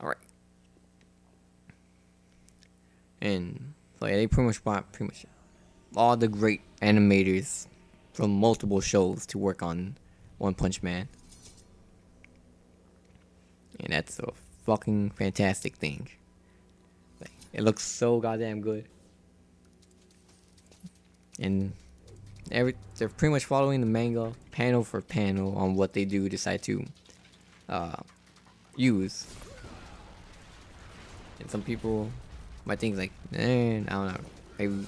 All right, and so yeah, they pretty much brought pretty much all the great animators from multiple shows to work on One Punch Man, and that's a fucking fantastic thing. Like, it looks so goddamn good, and they're pretty much following the manga panel for panel on what they do decide to uh, use. And some people might think like, I don't know, maybe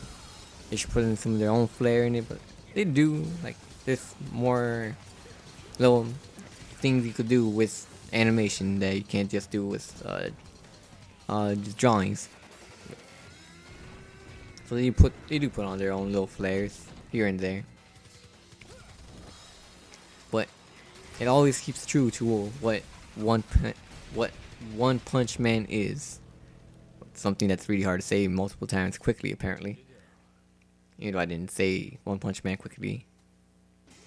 they should put in some of their own flair in it, but they do. Like, there's more little things you could do with animation that you can't just do with just drawings. So they do put on their own little flares here and there, but it always keeps true to what One Punch Man is. Something that's really hard to say multiple times quickly, apparently. You know, I didn't say One Punch Man quickly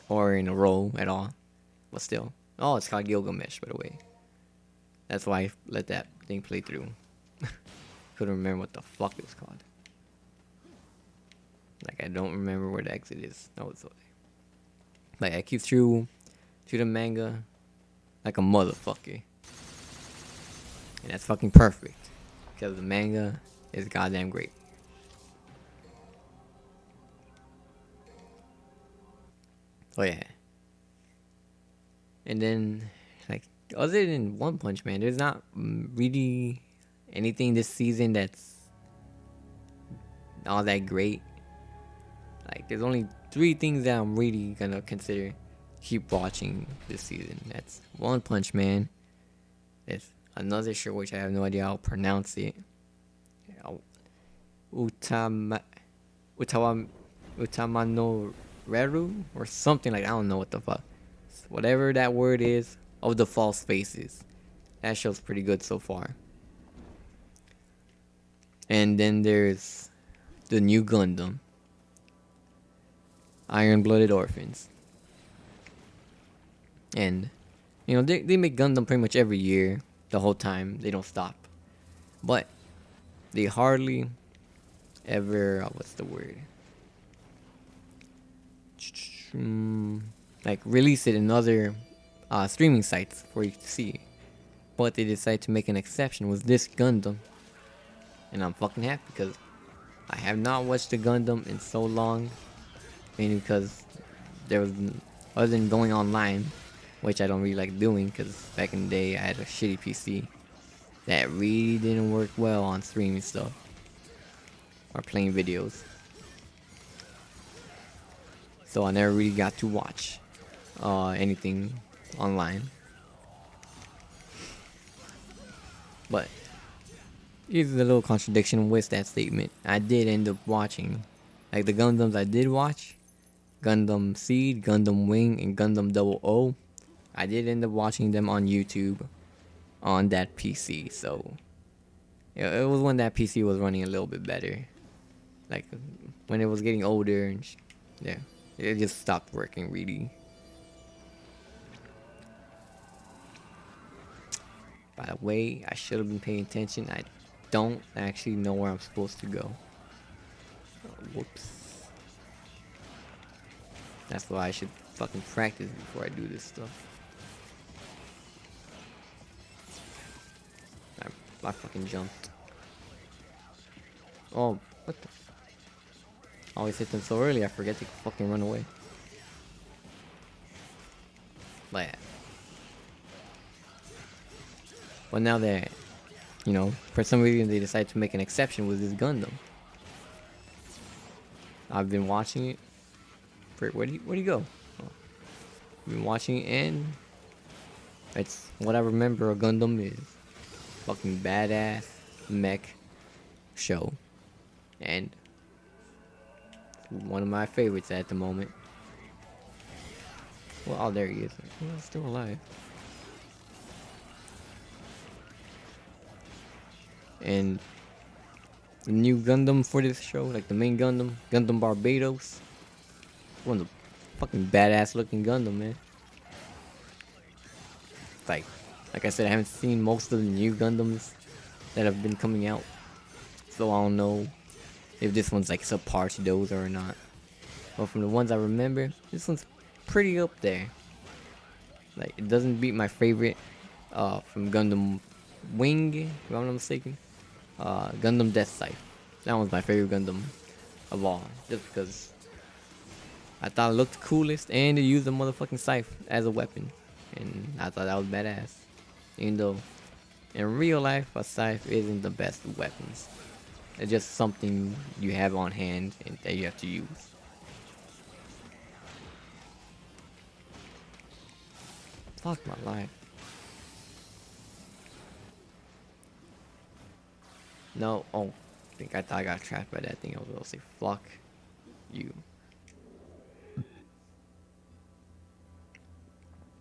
or in a row at all, but still. Oh, it's called Gilgamesh, by the way. That's why I let that thing play through. Couldn't remember what the fuck it was called. Like, I don't remember where the exit is. No, it's like I keep through to the manga like a motherfucker, and that's fucking perfect because the manga is goddamn great. Oh yeah. And then, like, other than One Punch Man, there's not really anything this season that's all that great. Like, there's only 3 things that I'm really gonna consider keep watching this season. That's One Punch Man. There's another show which I have no idea how to pronounce it. Utama, Utamano Reru or something like, I don't know what the fuck. Whatever that word is, of the false faces. That show's pretty good so far. And then there's the new Gundam, Iron-Blooded Orphans. And, you know, they make Gundam pretty much every year, the whole time. They don't stop. But they hardly ever, what's the word? Like, release it in other streaming sites for you to see. But they decided to make an exception with this Gundam. And I'm fucking happy because I have not watched the Gundam in so long. Mainly because there was, other than going online, which I don't really like doing because back in the day I had a shitty PC that really didn't work well on streaming stuff or playing videos. So I never really got to watch anything online. But here's a little contradiction with that statement. I did end up watching, like, the Gundams I did watch, Gundam Seed, Gundam Wing, and Gundam 00. I did end up watching them on YouTube on that PC. So it was when that PC was running a little bit better. Like, when it was getting older and yeah, it just stopped working really. By the way, I should have been paying attention. I don't actually know where I'm supposed to go. Whoops. That's why I should fucking practice before I do this stuff. I fucking jumped. Oh, what the? I always hit them so early, I forget to fucking run away. But yeah. But now that, you know, for some reason they decided to make an exception with this Gundam. I've been watching it. Where'd he go? Oh. I've been watching it, and it's what I remember a Gundam is. Fucking badass mech show. And one of my favorites at the moment. Well, oh, there he is. He's still alive. And the new Gundam for this show, like the main Gundam, Gundam Barbados. One of the fucking badass looking Gundam, man. Like, Like I said, I haven't seen most of the new Gundams that have been coming out, so I don't know if this one's like subpar to those or not. But from the ones I remember, this one's pretty up there. Like, it doesn't beat my favorite from Gundam Wing, if I'm not mistaken. Gundam Death Scythe. That one's my favorite Gundam of all, just because I thought it looked the coolest and it used a motherfucking scythe as a weapon, and I thought that was badass. Even though in real life a scythe isn't the best of weapons. It's just something you have on hand and that you have to use. Fuck my life. No, oh, I thought I got trapped by that thing. I was gonna say, fuck you.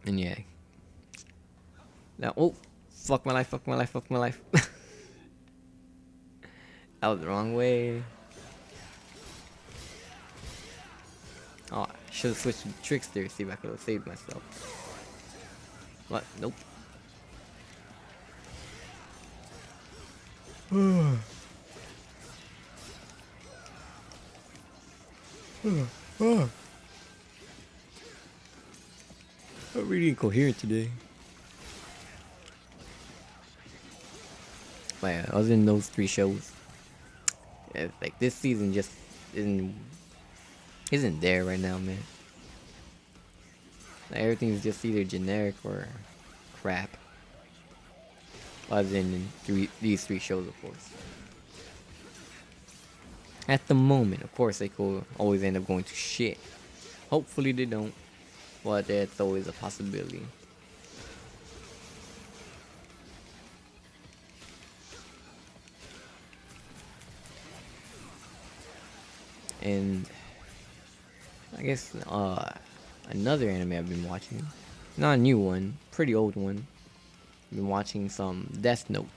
And yeah. Now, oh, fuck my life, fuck my life, fuck my life. That was the wrong way. Oh, I should have switched to Trickster, see if I could have saved myself. What? Nope. I'm really incoherent today. But yeah, other than those 3 shows, yeah, like this season just isn't there right now, man. Like, everything's just either generic or crap. Other than these 3 shows, of course. At the moment, of course, they could always end up going to shit. Hopefully they don't, but that's always a possibility. And I guess another anime I've been watching, not a new one, pretty old one. I've been watching some Death Note.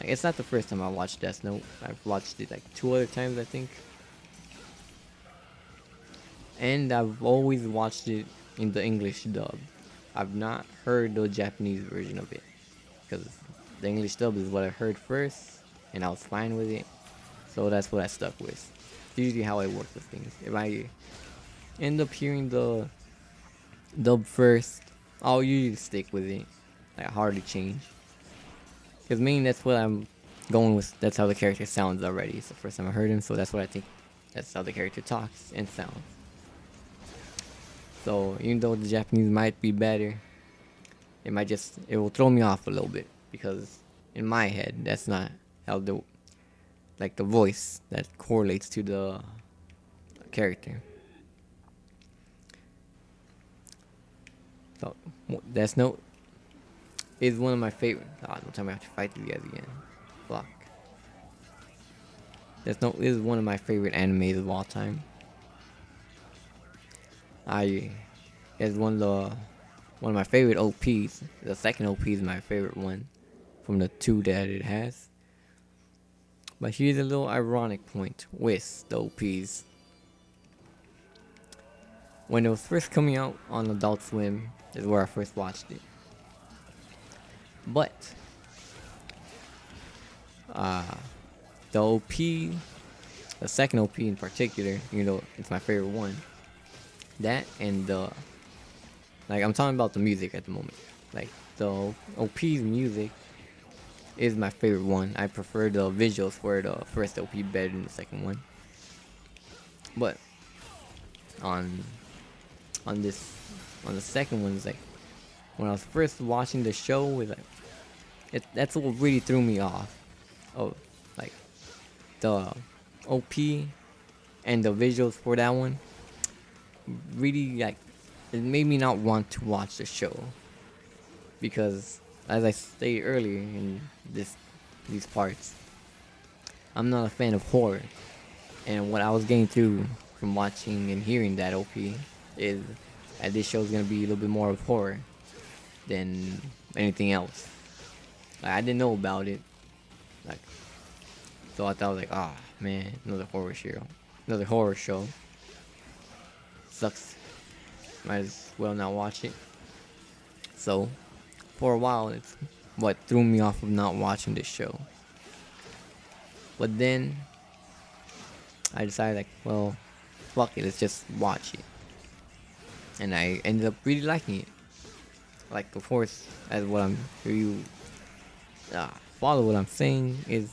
Like, it's not the first time I watched Death Note. I've watched it like 2 other times, I think. And I've always watched it in the English dub. I've not heard the Japanese version of it, because the English dub is what I heard first, and I was fine with it. So that's what I stuck with. It's usually how I work with things. If I end up hearing the dub first, I'll usually stick with it. Like, I hardly change. Because mainly that's what I'm going with. That's how the character sounds already. It's the first time I heard him, so that's what I think. That's how the character talks and sounds. So even though the Japanese might be better, it will throw me off a little bit, because in my head that's not how the voice that correlates to the character. So Death Note is one of my favorite. Don't tell me I have to fight these guys again. Fuck. Death Note is one of my favorite animes of all time. It's one of my favorite OPs. The second OP is my favorite one from the 2 that it has. But here's a little ironic point with the OPs. When it was first coming out on Adult Swim is where I first watched it. But the OP, the second OP in particular, it's my favorite one. That and I'm talking about the music at the moment. Like, the OP's music is my favorite one. I prefer the visuals for the first OP better than the second one. But on the second one, it's like, when I was first watching the show, that's what really threw me off. Oh, like, the OP and the visuals for that one really, like, it made me not want to watch the show, because as I stated earlier in these parts, I'm not a fan of horror, and what I was getting through from watching and hearing that OP is that this show is gonna be a little bit more of horror than anything else. Like, I didn't know about it, like, so I thought, I was like, ah, man, another horror show. Sucks. Might as well not watch it. So for a while, it's what threw me off of not watching this show. But then I decided, like, well, fuck it, let's just watch it. And I ended up really liking it. Like, of course, as what I'm, if you follow what I'm saying, is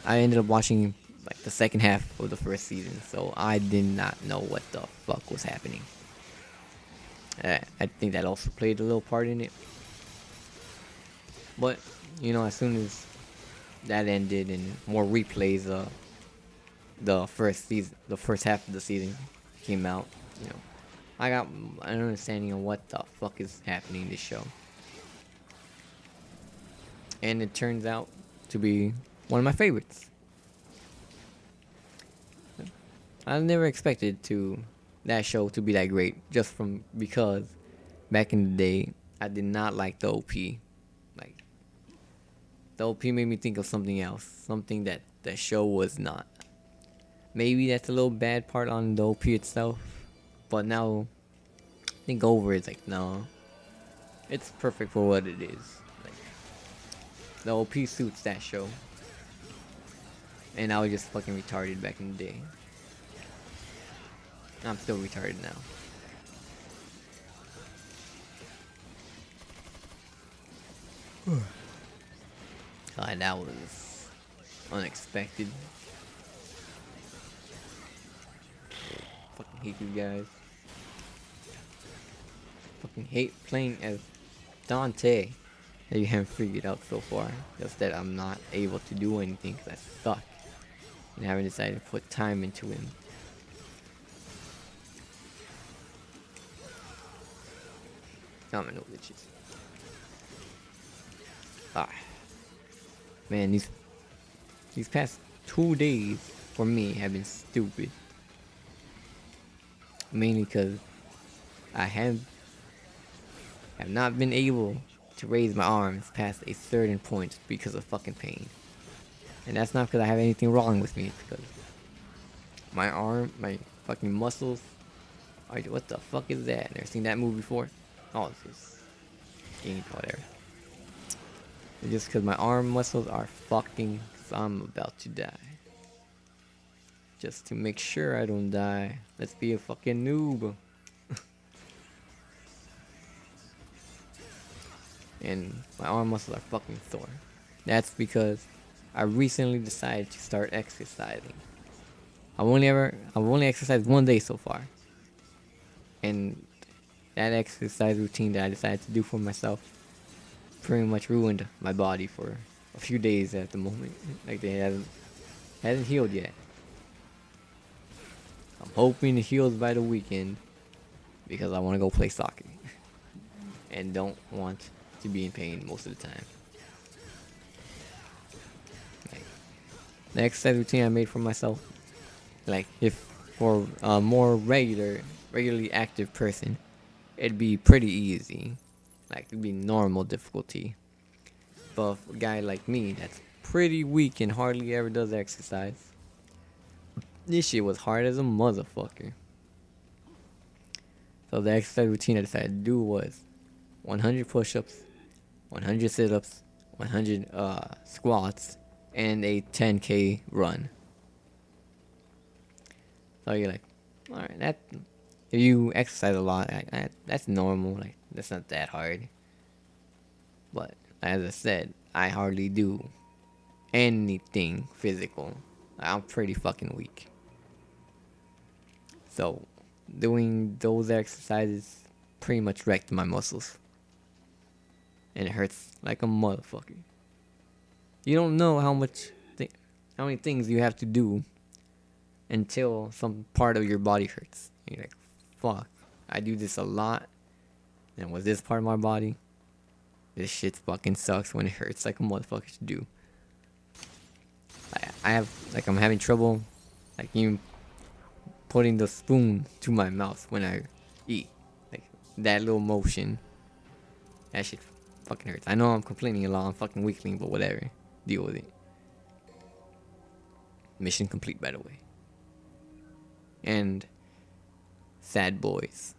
I ended up watching like the second half of the first season, so I did not know what the fuck was happening. I think that also played a little part in it. But, you know, as soon as that ended and more replays of the first season, the first half of the season came out, you know, I got an understanding of what the fuck is happening in this show. And it turns out to be one of my favorites. I never expected that show to be that great, just from because back in the day I did not like the OP. Like, the OP made me think of something else, something that the show was not. Maybe that's a little bad part on the OP itself, but now think over it, it's like, no, it's perfect for what it is. Like, the OP suits that show, and I was just fucking retarded back in the day. I'm still retarded now. God, that was unexpected. Fucking hate you guys. Fucking hate playing as Dante that you haven't figured out so far. Just that I'm not able to do anything because I suck. And haven't decided to put time into him. I'm no glitches. Man, these past 2 days for me have been stupid. Mainly because I have not been able to raise my arms past a certain point because of fucking pain. And that's not because I have anything wrong with me, it's because my fucking muscles are, what the fuck is that? Never seen that movie before? Oh, it's just game, whatever. It's just because my arm muscles are fucking, so I'm about to die. Just to make sure I don't die, let's be a fucking noob. And my arm muscles are fucking sore. That's because I recently decided to start exercising. I've only exercised 1 day so far. And that exercise routine that I decided to do for myself pretty much ruined my body for a few days at the moment. Like, they hasn't healed yet. I'm hoping it heals by the weekend because I want to go play soccer and don't want to be in pain most of the time. Like, the exercise routine I made for myself, like, if for a more regularly active person, it'd be pretty easy. Like, it'd be normal difficulty. But for a guy like me that's pretty weak and hardly ever does exercise, this shit was hard as a motherfucker. So the exercise routine I decided to do was 100 push-ups, 100 sit-ups, 100 squats, and a 10K run. So you're like, alright, that if you exercise a lot, that's normal. Like, that's not that hard. But as I said, I hardly do anything physical. I'm pretty fucking weak. So doing those exercises pretty much wrecked my muscles. And it hurts like a motherfucker. You don't know how many things you have to do until some part of your body hurts. And you're like, fuck, I do this a lot. And with this part of my body, this shit fucking sucks when it hurts like a motherfucker to do. I'm having trouble, like, even putting the spoon to my mouth when I eat. Like, that little motion, that shit fucking hurts. I know I'm complaining a lot, I'm fucking weakling, but whatever. Deal with it. Mission complete, by the way. And sad boys.